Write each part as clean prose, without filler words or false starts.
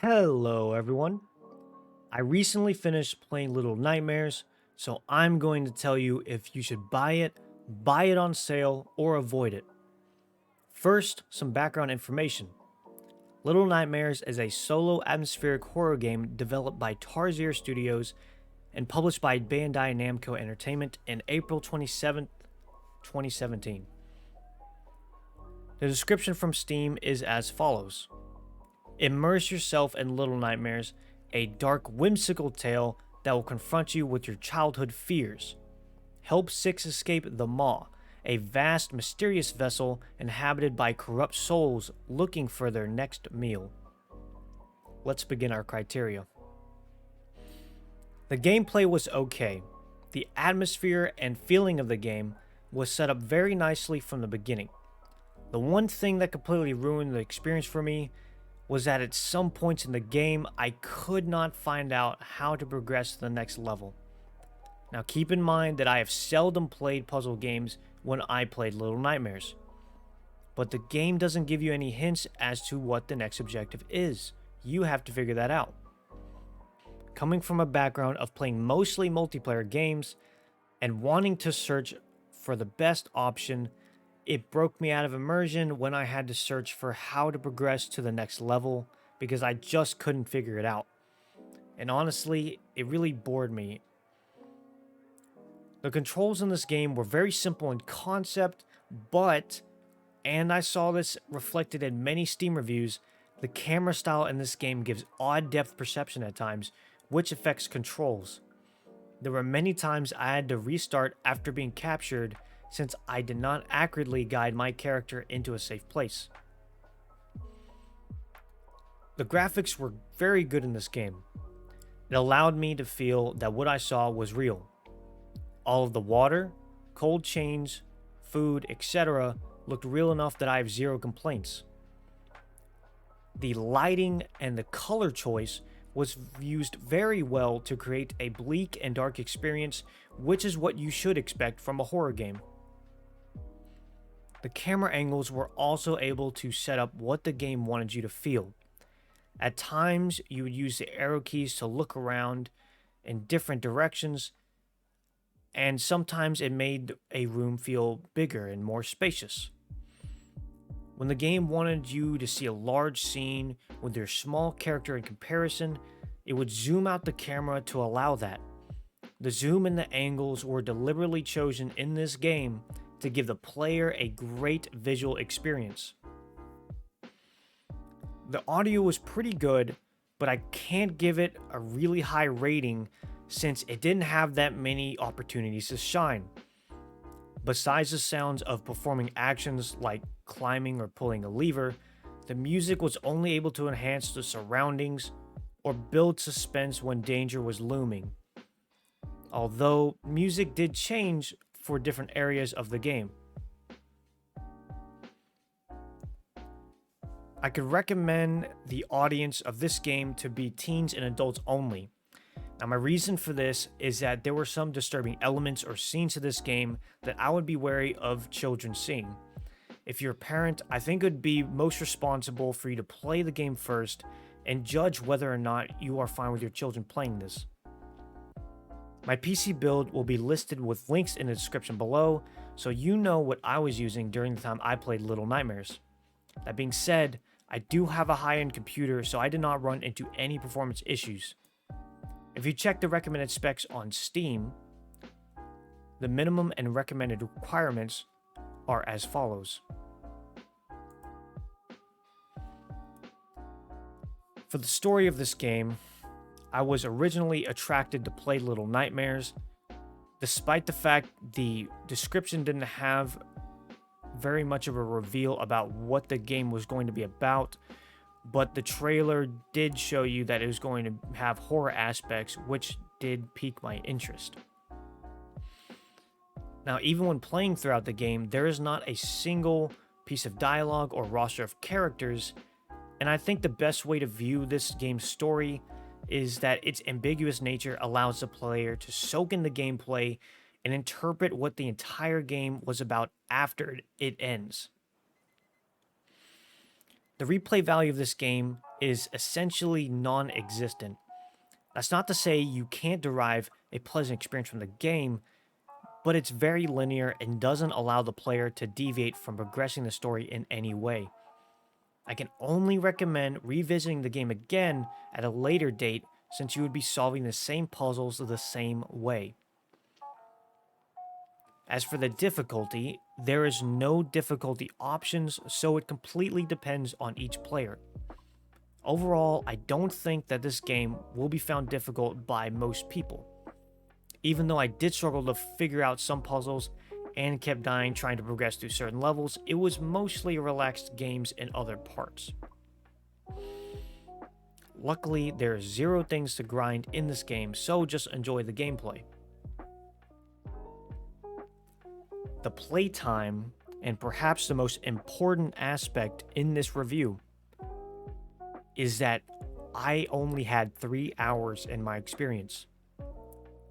Hello, everyone. I recently finished playing Little Nightmares, so I'm going to tell you if you should buy it on sale, or avoid it. First, some background information. Little Nightmares is a solo atmospheric horror game developed by Tarsier Studios and published by Bandai Namco Entertainment in April 27th, 2017. The description from Steam is as follows. Immerse yourself in Little Nightmares, a dark, whimsical tale that will confront you with your childhood fears. Help Six escape the Maw, a vast, mysterious vessel inhabited by corrupt souls looking for their next meal. Let's begin our criteria. The gameplay was okay. The atmosphere and feeling of the game was set up very nicely from the beginning. The one thing that completely ruined the experience for me was that at some points in the game, I could not find out how to progress to the next level. Now keep in mind that I have seldom played puzzle games when I played Little Nightmares, but the game doesn't give you any hints as to what the next objective is. You have to figure that out. Coming from a background of playing mostly multiplayer games and wanting to search for the best option, it broke me out of immersion when I had to search for how to progress to the next level because I just couldn't figure it out. And honestly, it really bored me. The controls in this game were very simple in concept, but, and I saw this reflected in many Steam reviews, the camera style in this game gives odd depth perception at times, which affects controls. There were many times I had to restart after being captured since I did not accurately guide my character into a safe place. The graphics were very good in this game. It allowed me to feel that what I saw was real. All of the water, cold chains, food, etc. looked real enough that I have zero complaints. The lighting and the color choice was used very well to create a bleak and dark experience, which is what you should expect from a horror game. The camera angles were also able to set up what the game wanted you to feel. At times, you would use the arrow keys to look around in different directions, and sometimes it made a room feel bigger and more spacious. When the game wanted you to see a large scene with your small character in comparison, it would zoom out the camera to allow that. The zoom and the angles were deliberately chosen in this game to give the player a great visual experience. The audio was pretty good, but I can't give it a really high rating since it didn't have that many opportunities to shine. Besides the sounds of performing actions like climbing or pulling a lever, the music was only able to enhance the surroundings or build suspense when danger was looming. Although music did change for different areas of the game. I could recommend the audience of this game to be teens and adults only. Now, my reason for this is that there were some disturbing elements or scenes to this game that I would be wary of children seeing. If you're a parent, I think it would be most responsible for you to play the game first and judge whether or not you are fine with your children playing this. My PC build will be listed with links in the description below, so you know what I was using during the time I played Little Nightmares. That being said, I do have a high-end computer, so I did not run into any performance issues. If you check the recommended specs on Steam, the minimum and recommended requirements are as follows. For the story of this game, I was originally attracted to play Little Nightmares, despite the fact the description didn't have very much of a reveal about what the game was going to be about, but the trailer did show you that it was going to have horror aspects, which did pique my interest. Now, even when playing throughout the game, there is not a single piece of dialogue or roster of characters, and I think the best way to view this game's story is that its ambiguous nature allows the player to soak in the gameplay and interpret what the entire game was about after it ends. The replay value of this game is essentially non-existent. That's not to say you can't derive a pleasant experience from the game, but it's very linear and doesn't allow the player to deviate from progressing the story in any way. I can only recommend revisiting the game again at a later date since you would be solving the same puzzles the same way. As for the difficulty, there is no difficulty options, so it completely depends on each player. Overall, I don't think that this game will be found difficult by most people. Even though I did struggle to figure out some puzzles and kept dying trying to progress through certain levels, it was mostly relaxed games in other parts. Luckily, there are 0 things to grind in this game, so just enjoy the gameplay. The playtime, and perhaps the most important aspect in this review, is that I only had 3 hours in my experience.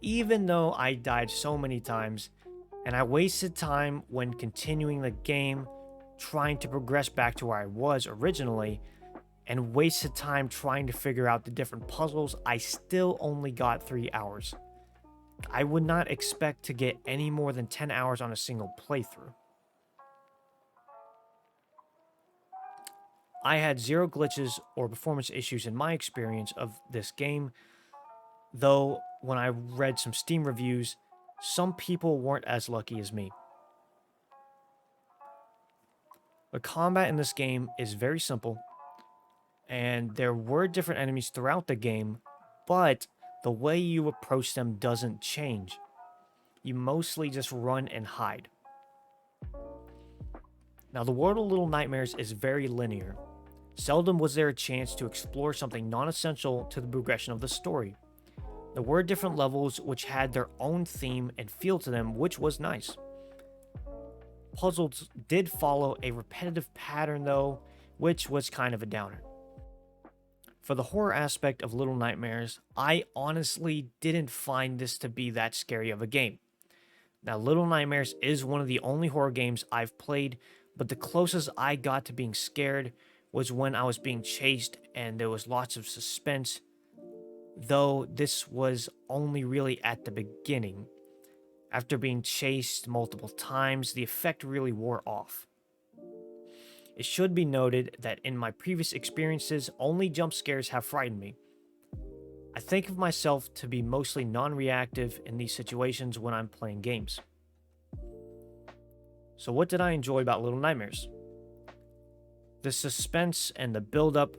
Even though I died so many times, and I wasted time when continuing the game, trying to progress back to where I was originally, and wasted time trying to figure out the different puzzles, I still only got 3 hours. I would not expect to get any more than 10 hours on a single playthrough. I had 0 glitches or performance issues in my experience of this game, though when I read some Steam reviews, some people weren't as lucky as me. The combat in this game is very simple, and there were different enemies throughout the game, but the way you approach them doesn't change. You mostly just run and hide. Now, the world of Little Nightmares is very linear. Seldom was there a chance to explore something non-essential to the progression of the story. There were different levels which had their own theme and feel to them, which was nice. Puzzles did follow a repetitive pattern though, which was kind of a downer. For the horror aspect of Little Nightmares, I honestly didn't find this to be that scary of a game. Now, Little Nightmares is one of the only horror games I've played, but the closest I got to being scared was when I was being chased and there was lots of suspense, though this was only really at the beginning. After being chased multiple times, the effect really wore off. It should be noted that in my previous experiences, only jump scares have frightened me. I think of myself to be mostly non-reactive in these situations when I'm playing games. So what did I enjoy about Little Nightmares? The suspense and the build-up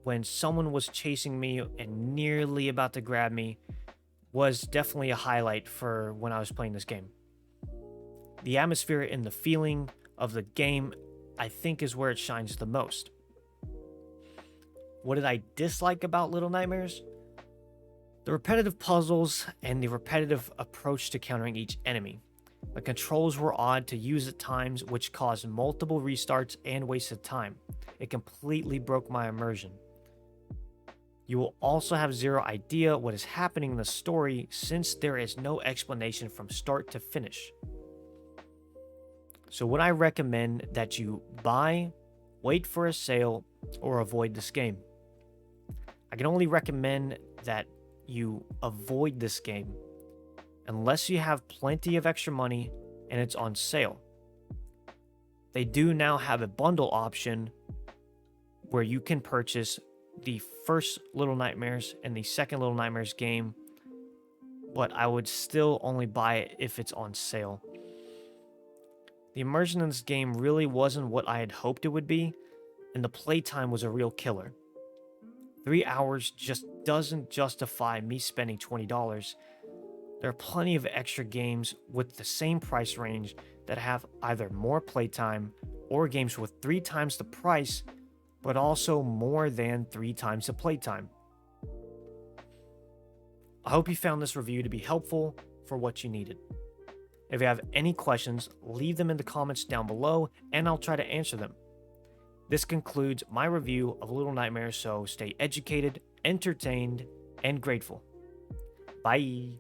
when someone was chasing me and nearly about to grab me was definitely a highlight for when I was playing this game. The atmosphere and the feeling of the game, I think, is where it shines the most. What did I dislike about Little Nightmares? The repetitive puzzles and the repetitive approach to countering each enemy. The controls were odd to use at times, which caused multiple restarts and wasted time. It completely broke my immersion. You will also have 0 idea what is happening in the story since there is no explanation from start to finish. So would I recommend that you buy, wait for a sale, or avoid this game? I can only recommend that you avoid this game unless you have plenty of extra money and it's on sale. They do now have a bundle option where you can purchase the first Little Nightmares and the second Little Nightmares game, but I would still only buy it if it's on sale. The immersion in this game really wasn't what I had hoped it would be, and the playtime was a real killer. 3 hours just doesn't justify me spending $20. There are plenty of extra games with the same price range that have either more playtime or games with 3 times the price, but also more than 3 times the playtime. I hope you found this review to be helpful for what you needed. If you have any questions, leave them in the comments down below and I'll try to answer them. This concludes my review of Little Nightmares, so stay educated, entertained, and grateful. Bye!